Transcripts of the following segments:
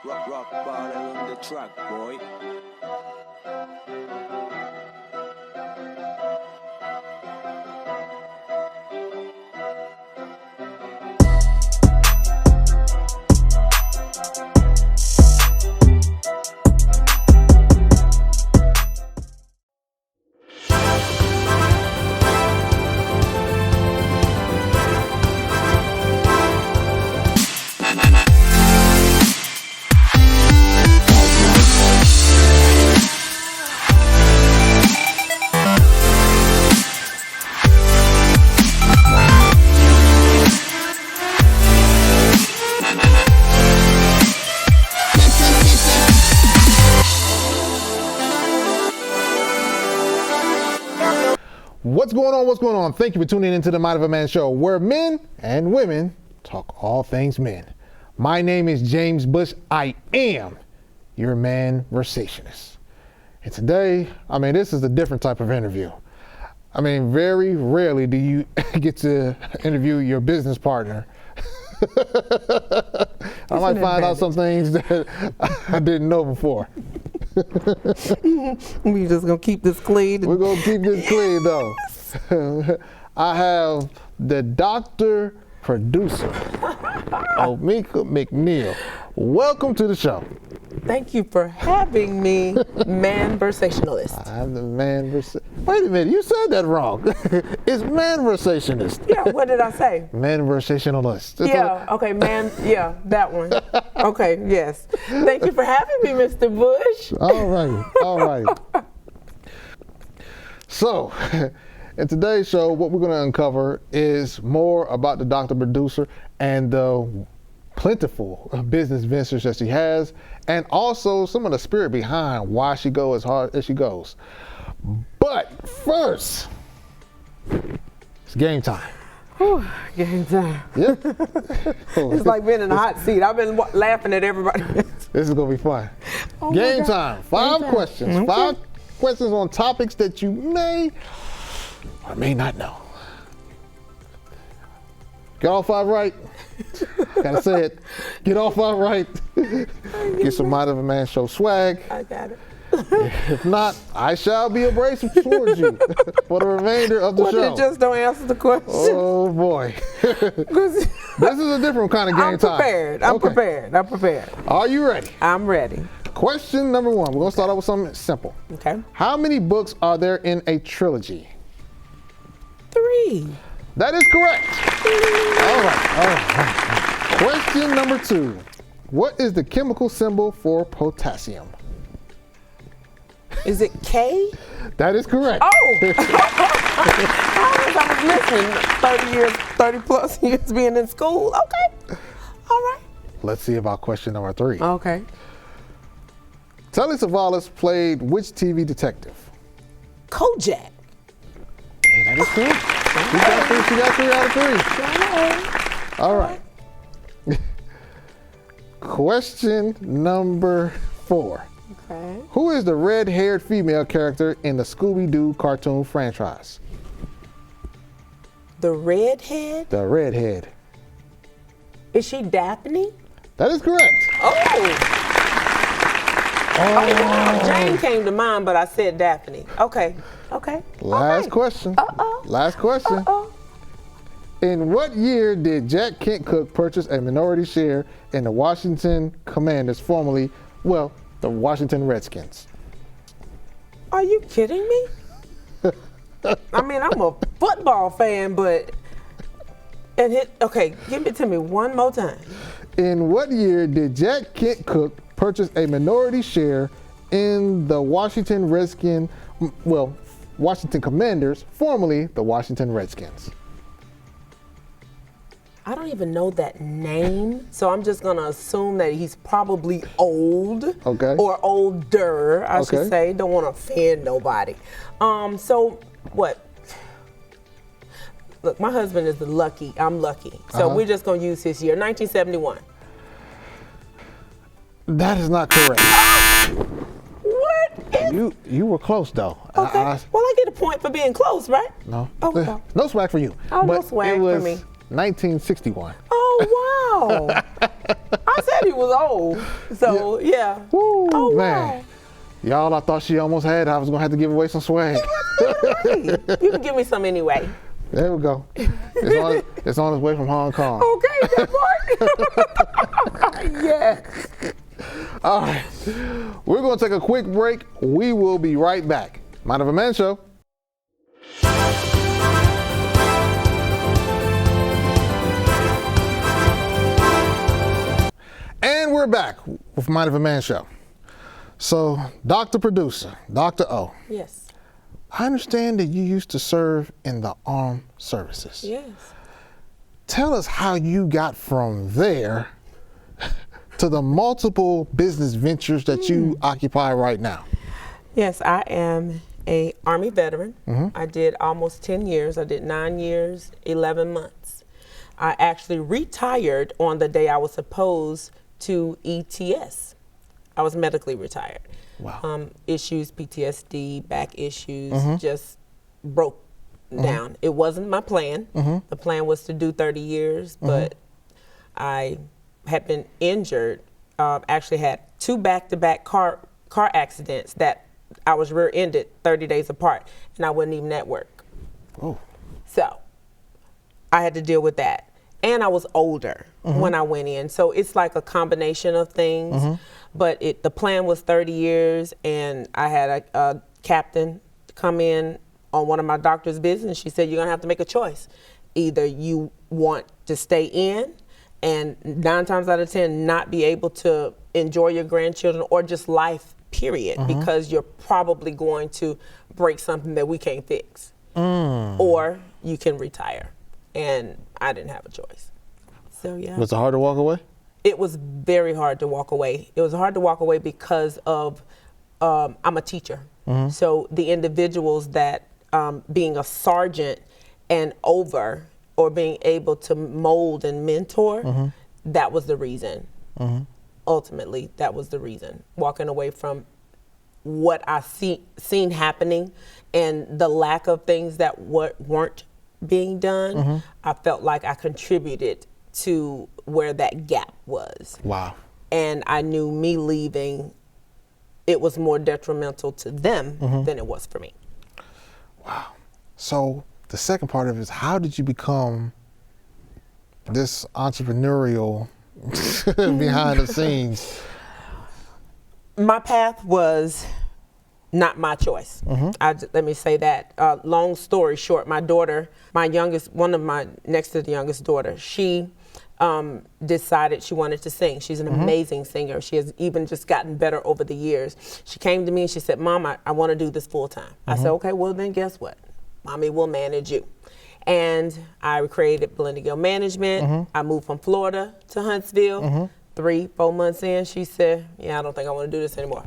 Rock bottle on the track, boy. What's going on? What's going on? Thank you for tuning into the Mind of a Man show, where men and women talk all things men. My name is James Bush. I am your Manversationist. And today, this is a different type of interview. Very rarely do you get to interview your business partner. I might find out some things that I didn't know before. We just gonna keep this clean. We're gonna keep this clean though. I have the Dr. Producer, Omekia McNeal. Welcome to the show. Thank you for having me, Manversationalist. I'm the Wait a minute, you said that wrong. It's Manversationist. Yeah, what did I say? Manversationalist. Okay, that one. Okay, yes. Thank you for having me, Mr. Bush. All right. So, in today's show, what we're going to uncover is more about the Dr. Producer and the plentiful business ventures that she has, and also some of the spirit behind why she goes as hard as she goes. But first, it's game time. Whew, game time. Yep. It's like being in a hot seat. I've been laughing at everybody. This is going to be fun. Oh game time. Five questions. Okay. 5 questions on topics that you may or may not know. Get all 5 right. Gotta say it. Get all 5 right. Get some Mind of a Man show swag. I got it. If not, I shall be abrasive towards you for the remainder of the show. Just don't answer the question. Oh boy. This is a different kind of game time. I'm prepared. Are you ready? I'm ready. Question number 1. We're gonna start out with something simple. Okay. How many books are there in a trilogy? 3. That is correct. All right. Question number 2. What is the chemical symbol for potassium? Is it K? That is correct. Oh! I was listening. 30 plus years being in school. Okay. All right. Let's see about question number 3. Okay. Telly Savalas played which TV detective? Kojak. Hey, that is correct. She got 3 out of 3. All right. Question number 4. Okay. Who is the red-haired female character in the Scooby-Doo cartoon franchise? The redhead? The redhead. Is she Daphne? That is correct. Oh, Jane came to mind, but I said Daphne. Okay. Last question. Last question. In what year did Jack Kent Cooke purchase a minority share in the Washington Commanders, formerly, the Washington Redskins? Are you kidding me? I'm a football fan, but give it to me one more time. In what year did Jack Kent Cooke purchase a minority share in the Washington Washington Commanders, formerly the Washington Redskins? I don't even know that name, so I'm just gonna assume that he's probably old. Okay. Or older, I should say. Don't want to offend nobody. So what? Look, my husband is lucky. I'm lucky. So we're just gonna use his year, 1971. That is not correct. What? You were close though. Okay. Well, I get a point for being close, right? No. Oh, no swag for you. Oh, no swag for me. 1961. Oh, wow. I said he was old. So yeah. Woo, Oh man. wow. Y'all, I thought she almost had it. I was going to have to give away some swag. You can give me some anyway. There we go. It's on its way from Hong Kong. Okay, that part. Yes. All right. We're going to take a quick break. We will be right back. Mind of a Man Show. And we're back with Mind of a Man Show. So, Dr. Producer, Dr. O, Yes. I understand that you used to serve in the armed services. Yes. Tell us how you got from there to the multiple business ventures that you occupy right now. Yes, I am a Army veteran. I did almost 10 years. I did 9 years, 11 months. I actually retired on the day I was supposed to ETS. I was medically retired. Wow. Issues, PTSD, back issues, just broke down. It wasn't my plan. The plan was to do 30 years, but I had been injured. Actually had 2 back-to-back car accidents that I was rear-ended 30 days apart, and I wasn't even at work. Oh. So I had to deal with that. And I was older when I went in. So it's like a combination of things. But the plan was 30 years, and I had a captain come in on one of my doctor's business. She said, you're going to have to make a choice. Either you want to stay in and 9 times out of 10 not be able to enjoy your grandchildren or just life, period, because you're probably going to break something that we can't fix. Or you can retire. And I didn't have a choice. So yeah. Was it hard to walk away? It was very hard to walk away. It was hard to walk away because of, I'm a teacher. So the individuals that, being a sergeant and over, or being able to mold and mentor, that was the reason. Ultimately, that was the reason. Walking away from what I seen happening and the lack of things that weren't being done, I felt like I contributed to where that gap was. Wow. And I knew me leaving, it was more detrimental to them than it was for me. Wow. So the second part of it is, how did you become this entrepreneurial behind the scenes? My path was not my choice. Let me say that. Long story short, my daughter, one of my next to the youngest daughter, she decided she wanted to sing. She's an amazing singer. She has even just gotten better over the years. She came to me and she said, Mom, I want to do this full time. I said, okay, well then guess what? Mommy will manage you. And I created Belinda Management. I moved from Florida to Huntsville. 3-4 months in, she said, yeah, I don't think I want to do this anymore.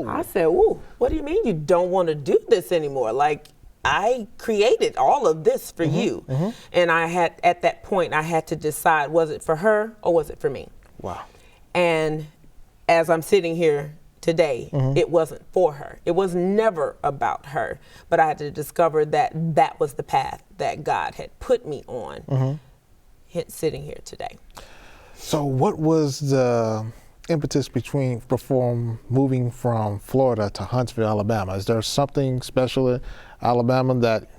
I said, ooh, what do you mean you don't want to do this anymore? Like, I created all of this for you. And at that point, I had to decide, was it for her or was it for me? Wow. And as I'm sitting here today, it wasn't for her. It was never about her. But I had to discover that that was the path that God had put me on, sitting here today. So what was the impetus from moving from Florida to Huntsville, Alabama? Is there something special in Alabama that,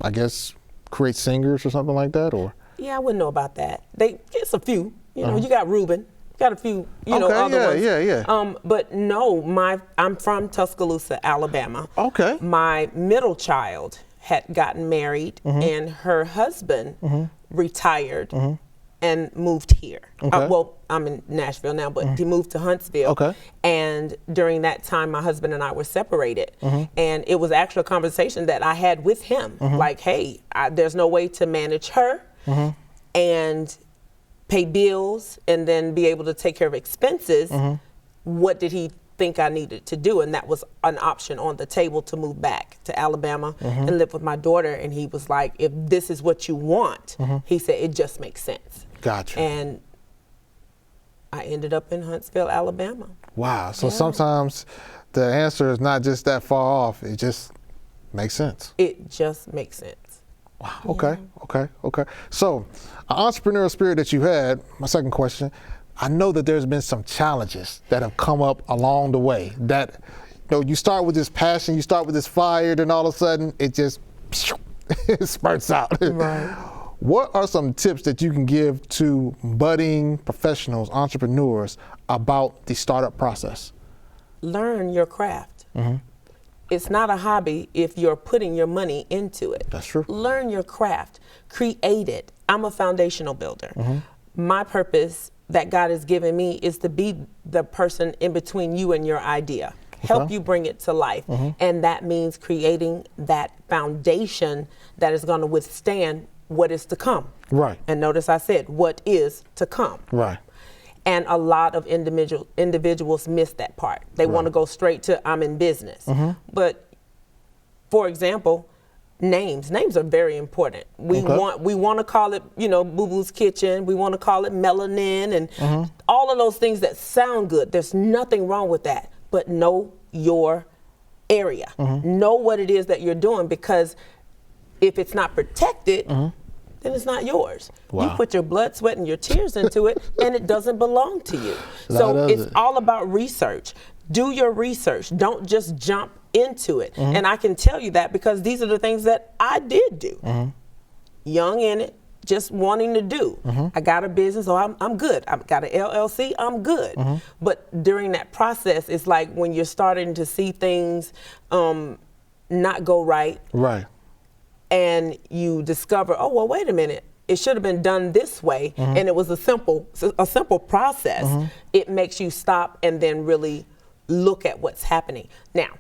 I guess, creates singers or something like that? Or yeah, I wouldn't know about that. It's a few. You know, you got Reuben, got a few. Other ones. Yeah. But no, I'm from Tuscaloosa, Alabama. Okay. My middle child had gotten married, and her husband retired. And moved here. Okay. Well, I'm in Nashville now, but he moved to Huntsville. Okay. And during that time, my husband and I were separated. And it was actually a conversation that I had with him. Like, hey, there's no way to manage her and pay bills and then be able to take care of expenses. What did he think I needed to do? And that was an option on the table to move back to Alabama and live with my daughter. And he was like, if this is what you want, he said, it just makes sense. Gotcha. And I ended up in Huntsville, Alabama. Wow. So sometimes the answer is not just that far off. It just makes sense. It just makes sense. Wow. Okay. So, an entrepreneurial spirit that you had, my second question, I know that there's been some challenges that have come up along the way that, you start with this passion, you start with this fire, then all of a sudden it just it spurts out. Right. What are some tips that you can give to budding professionals, entrepreneurs about the startup process? Learn your craft. It's not a hobby if you're putting your money into it. That's true. Learn your craft. Create it. I'm a foundational builder. My purpose that God has given me is to be the person in between you and your idea. Help you bring it to life. And that means creating that foundation that is going to withstand what is to come. Right. And notice I said, what is to come. Right. And a lot of individuals miss that part. They want to go straight to I'm in business. But for example, names are very important. We want to call it, Boo Boo's Kitchen. We want to call it Melanin and all of those things that sound good. There's nothing wrong with that. But know your area. Know what it is that you're doing, because if it's not protected, then it's not yours. Wow. You put your blood, sweat, and your tears into it, and it doesn't belong to you. So it's all about research. Do your research. Don't just jump into it. And I can tell you that because these are the things that I did do. Young in it, just wanting to do. I got a business, so I'm good. I've got an LLC, I'm good. But during that process, it's like when you're starting to see things not go right. Right. And you discover, oh, well, wait a minute, it should have been done this way, and it was a simple process. It makes you stop and then really look at what's happening. Now,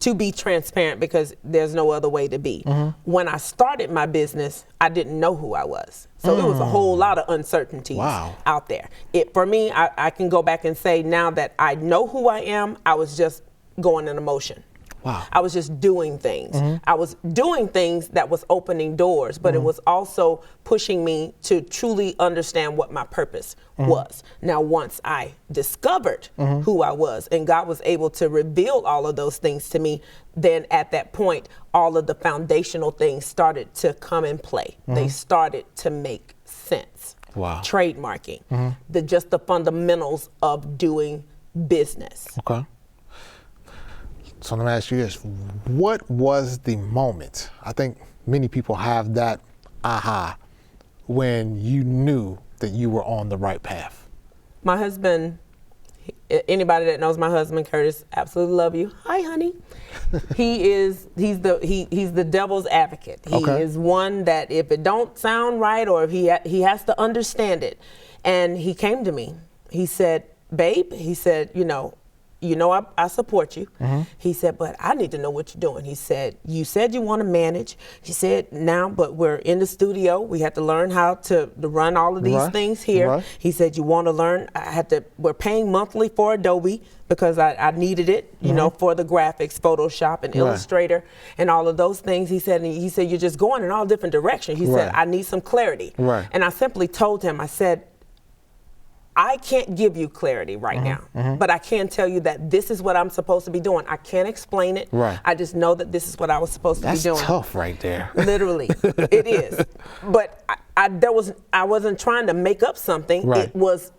to be transparent, because there's no other way to be. When I started my business, I didn't know who I was. So it was a whole lot of uncertainties out there. For me, I can go back and say now that I know who I am, I was just going in emotion. Wow. I was just doing things. I was doing things that was opening doors, but it was also pushing me to truly understand what my purpose was. Now, once I discovered who I was and God was able to reveal all of those things to me, then at that point, all of the foundational things started to come in play. They started to make sense. Wow. Trademarking, just the fundamentals of doing business. Okay. So let me ask you this. What was the moment? I think many people have that aha when you knew that you were on the right path. My husband, anybody that knows my husband, Curtis, absolutely love you. Hi, honey. He's the devil's advocate. He is one that if it don't sound right or if he has to understand it. And he came to me. He said, babe, he said, I support you. He said, but I need to know what you're doing. He said, you said you want to manage. He said, but we're in the studio. We have to learn how to run all of these things here. He said, you want to learn. We're paying monthly for Adobe because I needed it, for the graphics, Photoshop and Illustrator and all of those things. He said, you're just going in all different directions. He said, I need some clarity. And I simply told him, I said, I can't give you clarity right now, but I can tell you that this is what I'm supposed to be doing. I can't explain it. I just know that this is what I was supposed to be doing. That's tough right there. Literally, it is. But I wasn't trying to make up something. It was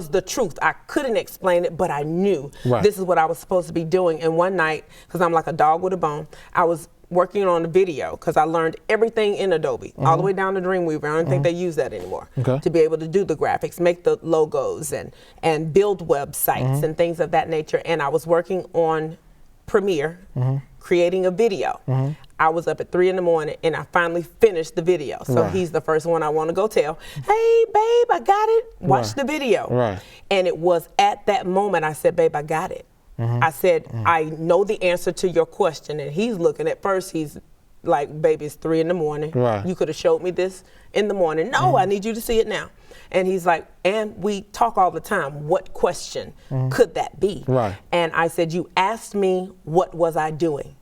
the truth. I couldn't explain it, but I knew this is what I was supposed to be doing. And one night, because I'm like a dog with a bone, I was working on the video because I learned everything in Adobe, all the way down to Dreamweaver. I don't think they use that anymore to be able to do the graphics, make the logos and build websites and things of that nature. And I was working on Premiere, creating a video. I was up at 3 a.m. and I finally finished the video. So he's the first one I want to go tell, hey, babe, I got it. Watch the video. And it was at that moment I said, babe, I got it. I said, I know the answer to your question. And he's looking at first, he's like, baby, it's 3 a.m. You could have showed me this in the morning. No, I need you to see it now. And he's like, and we talk all the time. What question could that be? And I said, you asked me, what was I doing?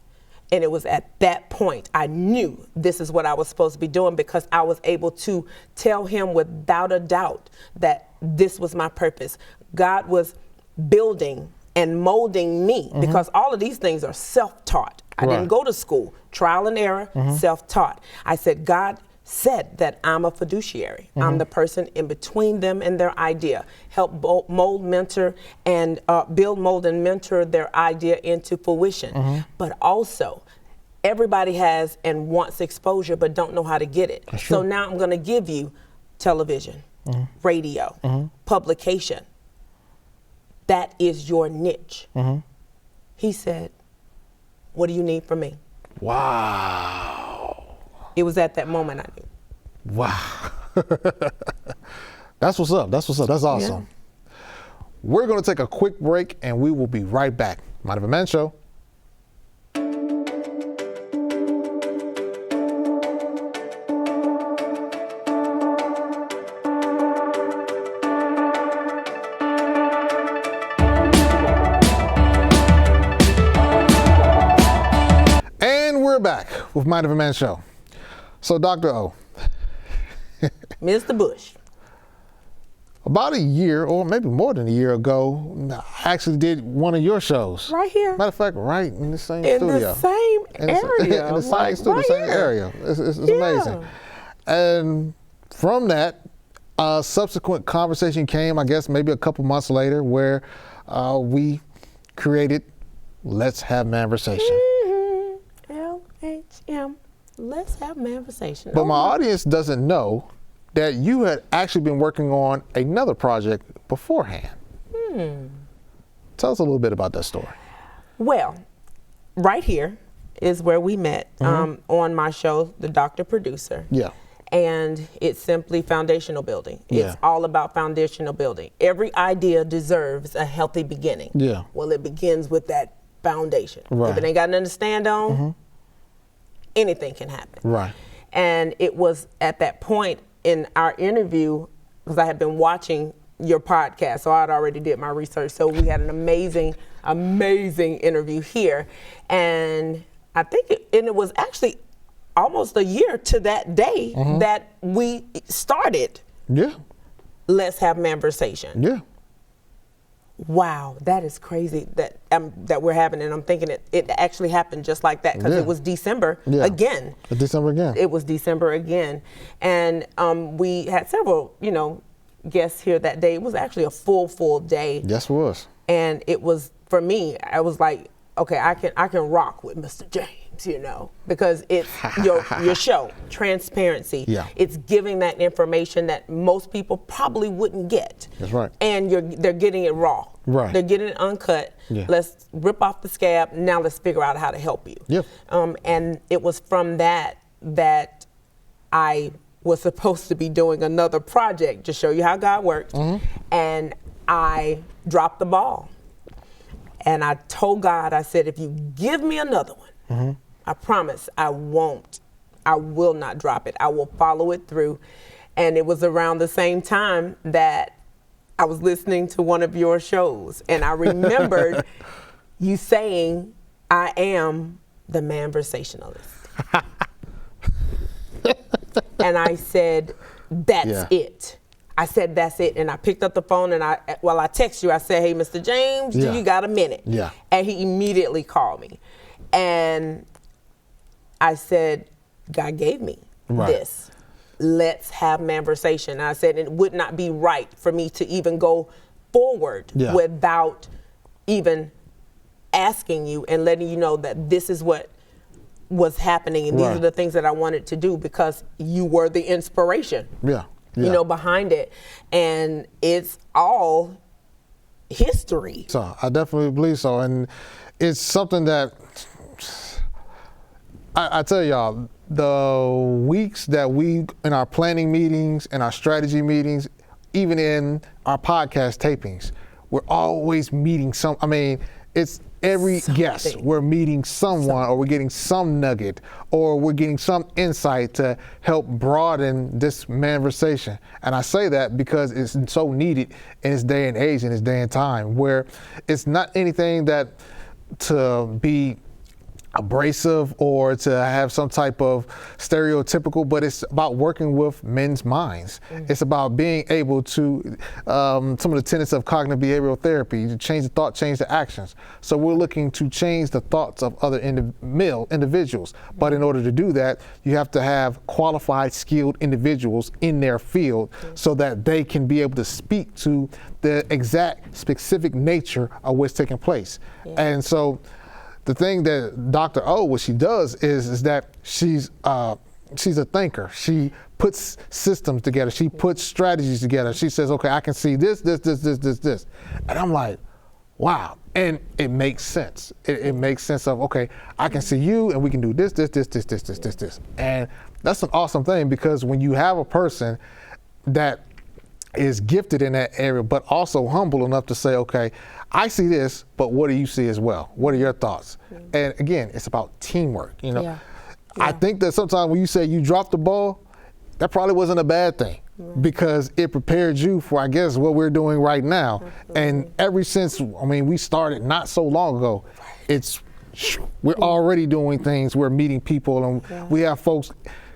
And it was at that point I knew this is what I was supposed to be doing, because I was able to tell him without a doubt that this was my purpose. God was building and molding me, because all of these things are self-taught. I didn't go to school. Trial and error, self-taught. I said, God, said that I'm a fiduciary. I'm the person in between them and their idea. Help mold, mentor, and build, mold, and mentor their idea into fruition. But also, everybody has and wants exposure but don't know how to get it. So now I'm going to give you television, radio, publication. That is your niche. He said, what do you need from me? Wow. It was at that moment I knew. Wow. That's what's up. That's what's up. That's awesome. Yeah. We're going to take a quick break and we will be right back. Mind of a Man Show. Back with Mind of a Man Show. So Dr. O. Mr. Bush. About a year or maybe more than a year ago, I actually did one of your shows. Right here. Matter of fact, right in the same in studio. The same area. In the same studio, right same here. area. It's amazing. And from that, a subsequent conversation came, I guess maybe a couple months later, where we created Let's Have Manversation. LHM. Let's have Manversations. But my audience doesn't know that you had actually been working on another project beforehand. Tell us a little bit about that story. Well, right here is where we met on my show, The Doctor Producer. Yeah. And it's simply foundational building. Yeah. It's all about foundational building. Every idea deserves a healthy beginning. Yeah. Well, it begins with that foundation. Right. If it ain't got nothing to stand on, anything can happen. Right. And it was at that point in our interview, because I had been watching your podcast, so I'd already did my research. So we had an amazing interview here. And I think it was actually almost a year to that day that we started. Yeah. Let's Have Manversation. Yeah. Wow, that is crazy that we're having, and I'm thinking it actually happened just like that because it was December again. December again. It was December again, and we had several, guests here that day. It was actually a full day. Yes, it was. And it was, for me, I was like, okay, I can rock with Mr. James, because it's your show, transparency. Yeah. It's giving that information that most people probably wouldn't get. That's right. And they're getting it raw. Right. They're getting it uncut. Yeah. Let's rip off the scab. Now let's figure out how to help you. Yep. And it was from that I was supposed to be doing another project to show you how God works. And I dropped the ball. And I told God, I said, if you give me another one, I promise I will not drop it. I will follow it through. And it was around the same time that I was listening to one of your shows. And I remembered you saying, I am the Manversationalist. And I said, that's it. I said, that's it. And I picked up the phone and I text you, I said, hey, Mr. James, do you got a minute? Yeah. And he immediately called me. And I said, God gave me this. Let's have Manversation. And I said, it would not be right for me to even go forward without even asking you and letting you know that this is what was happening and these are the things that I wanted to do, because you were the inspiration. Behind it. And it's all history. So I definitely believe so. And it's something that I tell y'all, the weeks that we, in our planning meetings and our strategy meetings, even in our podcast tapings, we're always meeting it's every guest, we're meeting someone or we're getting some nugget or we're getting some insight to help broaden this manversation. And I say that because it's so needed in this day and age, in this day and time, where it's not anything that to be abrasive or to have some type of stereotypical, but it's about working with men's minds. It's about being able to, some of the tenets of cognitive behavioral therapy, to change the thought, change the actions. So we're looking to change the thoughts of other male individuals. But in order to do that, you have to have qualified, skilled individuals in their field so that they can be able to speak to the exact specific nature of what's taking place. And so the thing that Dr. O, what she does is that she's a thinker. She puts systems together. She puts strategies together. She says, okay, I can see this. And I'm like, wow. And it makes sense. It makes sense of, okay, I can see you and we can do this. And that's an awesome thing, because when you have a person that is gifted in that area, but also humble enough to say, okay, I see this, but what do you see as well? What are your thoughts? And again, it's about teamwork. You know, I think that sometimes when you say you dropped the ball, that probably wasn't a bad thing, because it prepared you for, I guess, what we're doing right now. And ever since, I mean, we started not so long ago, we're already doing things. We're meeting people, and we have folks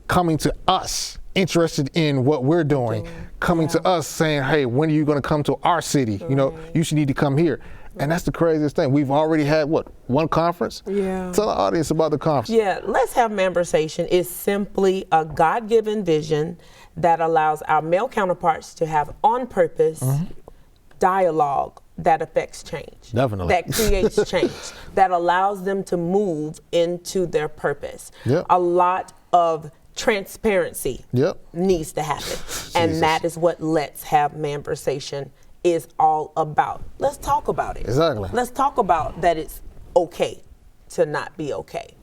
coming to us interested in what we're doing, coming to us saying, hey, when are you going to come to our city? You know, you should need to come here. And that's the craziest thing. We've already had, one conference? Tell the audience about the conference. Let's Have Manversation is simply a God-given vision that allows our male counterparts to have on-purpose dialogue that affects change. Definitely. That creates change, that allows them to move into their purpose. A lot of transparency needs to happen. And that is what Let's Have Manversation is all about. Let's talk about it. Exactly. Let's talk about that it's okay to not be okay.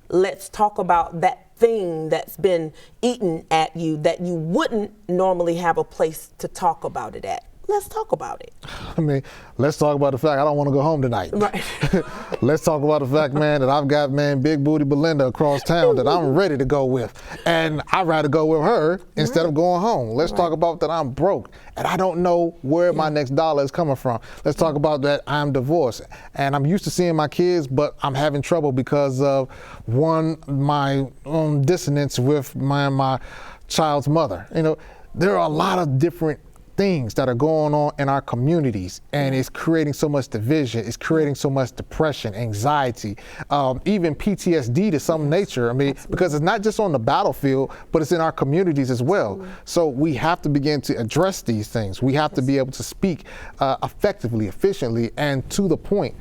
Let's talk about that thing that's been eaten at you that you wouldn't normally have a place to talk about it at. Let's talk about it. I mean, let's talk about the fact I don't want to go home tonight. Let's talk about the fact, man, that I've got, big booty Belinda across town that I'm ready to go with. And I'd rather go with her instead of going home. Let's talk about that I'm broke and I don't know where my next dollar is coming from. Let's talk about that I'm divorced and I'm used to seeing my kids, but I'm having trouble because of my dissonance with my child's mother. You know, there are a lot of different things that are going on in our communities, and it's creating so much division, it's creating so much depression, anxiety, even PTSD to some nature. I mean, because it's not just on the battlefield, but it's in our communities as well. So we have to begin to address these things. We have to be able to speak effectively, efficiently, and to the point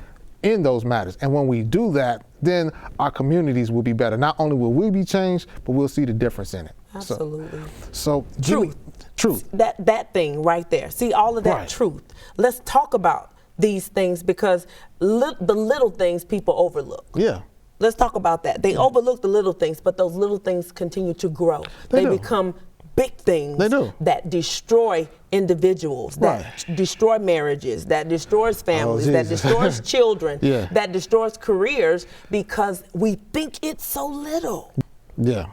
in those matters. And when we do that, then our communities will be better. Not only will we be changed, but we'll see the difference in it. Absolutely. So truth. That thing right there. See all of that truth. Let's talk about these things, because the little things people overlook. Let's talk about that. They overlook the little things, but those little things continue to grow. They become big things that destroy individuals, that destroy marriages, that destroys families, that destroys children, that destroys careers, because we think it's so little. I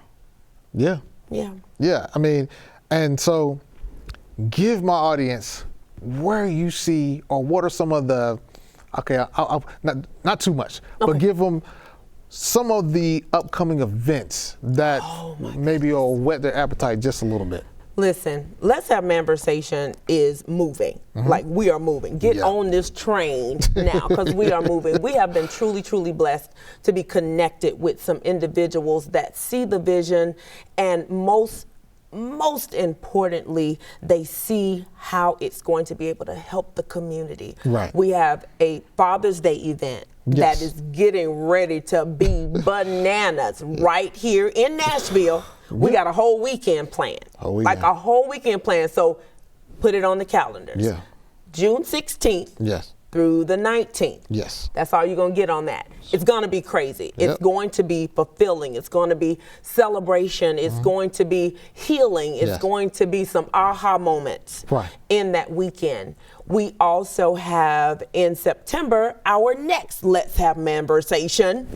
mean, and so give my audience where you see, or what are some of the, I'll not too much, but give them some of the upcoming events that maybe will whet their appetite just a little bit. Listen, Let's Have Manversation is moving. Like, we are moving. Get on this train now, because we are moving. We have been truly, truly blessed to be connected with some individuals that see the vision, and most importantly, they see how it's going to be able to help the community. We have a Father's Day event that is getting ready to be bananas right here in Nashville. We got a whole weekend planned, like a whole weekend planned. So put it on the calendars. June 16th through the 19th. That's all you're going to get on that. It's going to be crazy. It's going to be fulfilling. It's going to be celebration. It's going to be healing. It's going to be some aha moments in that weekend. We also have in September our next Let's Have Manversation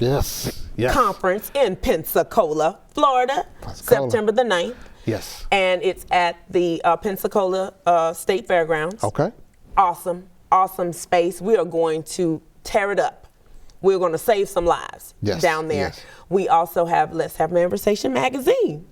conference in Pensacola, Florida, September the 9th. And it's at the Pensacola State Fairgrounds. Awesome space. We are going to tear it up we're going to save some lives Yes, down there. yes. We also have Let's Have Manversation magazine.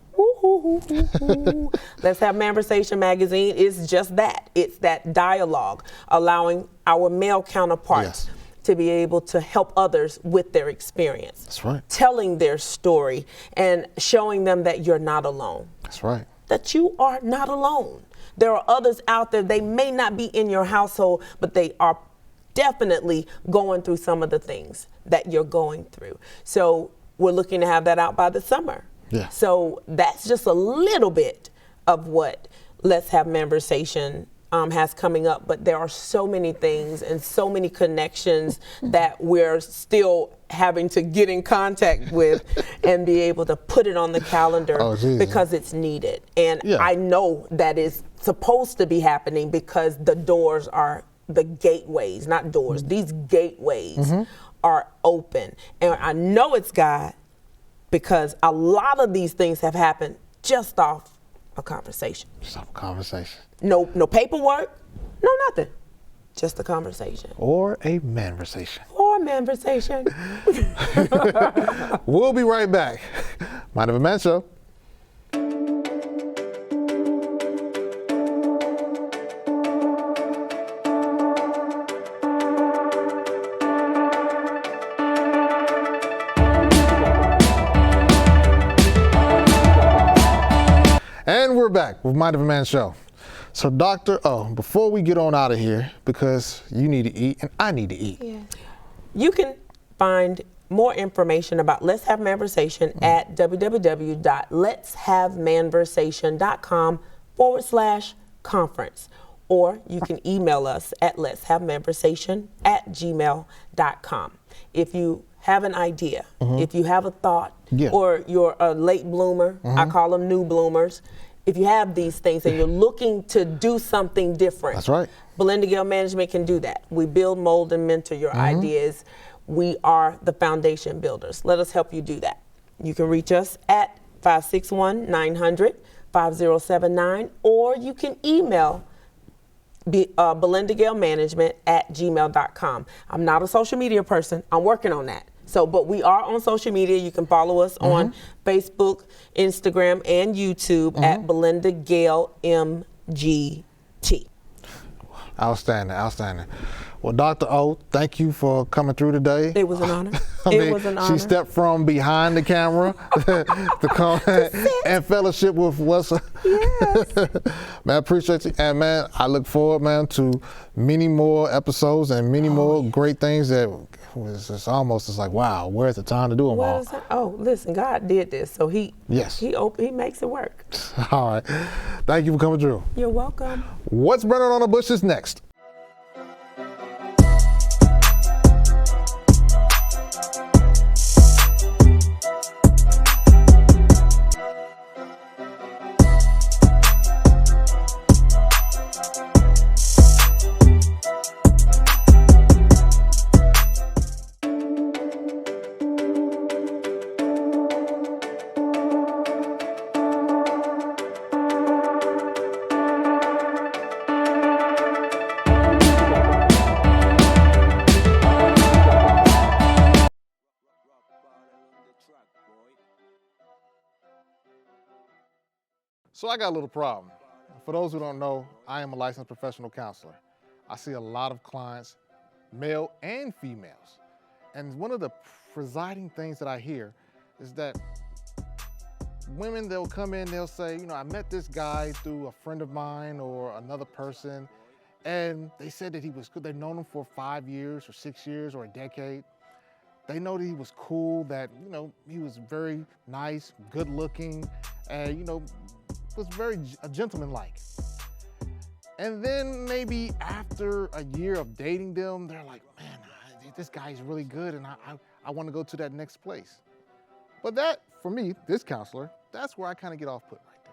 Let's Have Manversation magazine is just that. It's that dialogue, allowing our male counterparts Yes. to be able to help others with their experience. That's right. Telling their story and showing them that you're not alone. That's right. That you are not alone. There are others out there, they may not be in your household, but they are definitely going through some of the things that you're going through. So we're looking to have that out by the summer. Yeah. So that's just a little bit of what Let's Have Manversation has coming up, but there are so many things and so many connections that we're still having to get in contact with and be able to put it on the calendar because it's needed. And I know that is supposed to be happening because the doors are the gateways, not doors, these gateways are open. And I know it's God because a lot of these things have happened just off a conversation. Just have a conversation. No paperwork, no nothing. Just a conversation. Or a manversation. Or a manversation. We'll be right back. Mind of a Man Show. And we're back with Mind of a Man Show. So, Doctor O, before we get on out of here, because you need to eat and I need to eat. Yeah. You can find more information about Let's Have Manversation at www.letshavemanversation.com/conference. Or you can email us at letshavemanversation@gmail.com. If you have an idea, if you have a thought, or you're a late bloomer, I call them new bloomers. If you have these things and you're looking to do something different, that's right. Belinda Gale Management can do that. We build, mold, and mentor your ideas. We are the foundation builders. Let us help you do that. You can reach us at 561-900-5079, or you can email Belinda Gale Management @gmail.com. I'm not a social media person. I'm working on that. So, but we are on social media. You can follow us on Facebook, Instagram, and YouTube at Belinda Gale MGT. Outstanding, outstanding. Well, Dr. O, thank you for coming through today. It was an honor. It was an honor. She stepped from behind the camera to come and fellowship with us. Yes. Man, I appreciate you. And man, I look forward, man, to many more episodes and many more great things that it's almost like, wow, where's the time to do them all? Oh, listen, God did this. So he makes it work. All right. Thank you for coming through. You're welcome. What's burning on the bushes next? So I got a little problem. For those who don't know, I am a licensed professional counselor. I see a lot of clients, male and females. And one of the presiding things that I hear is that women, they'll come in, they'll say, you know, I met this guy through a friend of mine or another person, and they said that he was good. They've known him for 5 years or 6 years or a decade. They know that he was cool, that, you know, he was very nice, good looking, and, you know, was very gentleman-like. And then maybe after a year of dating them, they're like, man, this guy's really good and I want to go to that next place. But that, for me, this counselor, that's where I kind of get off put right there.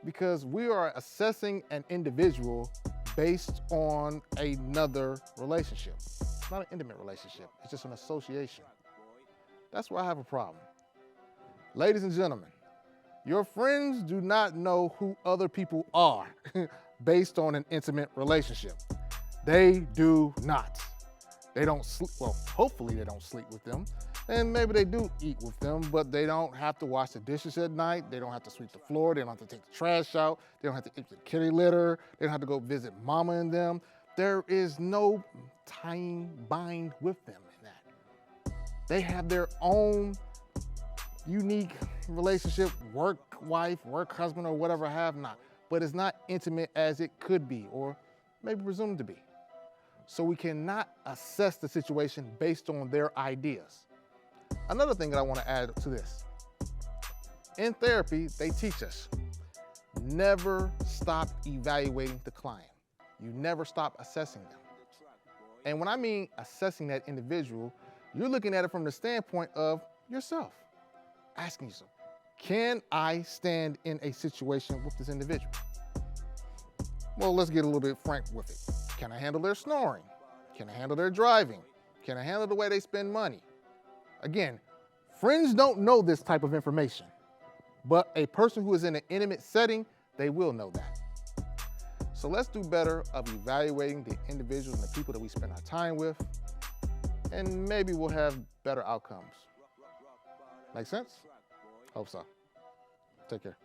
Because we are assessing an individual based on another relationship. It's not an intimate relationship, it's just an association. That's where I have a problem. Ladies and gentlemen, your friends do not know who other people are based on an intimate relationship. They do not. They don't sleep, well, hopefully they don't sleep with them. And maybe they do eat with them, but they don't have to wash the dishes at night. They don't have to sweep the floor. They don't have to take the trash out. They don't have to empty the kitty litter. They don't have to go visit mama and them. There is no tying bind with them in that. They have their own unique relationship, work wife, work husband, or whatever have not. But it's not intimate as it could be, or maybe presumed to be. So we cannot assess the situation based on their ideas. Another thing that I want to add to this. In therapy, they teach us, never stop evaluating the client. You never stop assessing them. And when I mean assessing that individual, you're looking at it from the standpoint of yourself. Asking yourself, can I stand in a situation with this individual? Well, let's get a little bit frank with it. Can I handle their snoring? Can I handle their driving? Can I handle the way they spend money? Again, friends don't know this type of information, but a person who is in an intimate setting, they will know that. So let's do better of evaluating the individuals and the people that we spend our time with, and maybe we'll have better outcomes. Make sense? Hope so. Take care.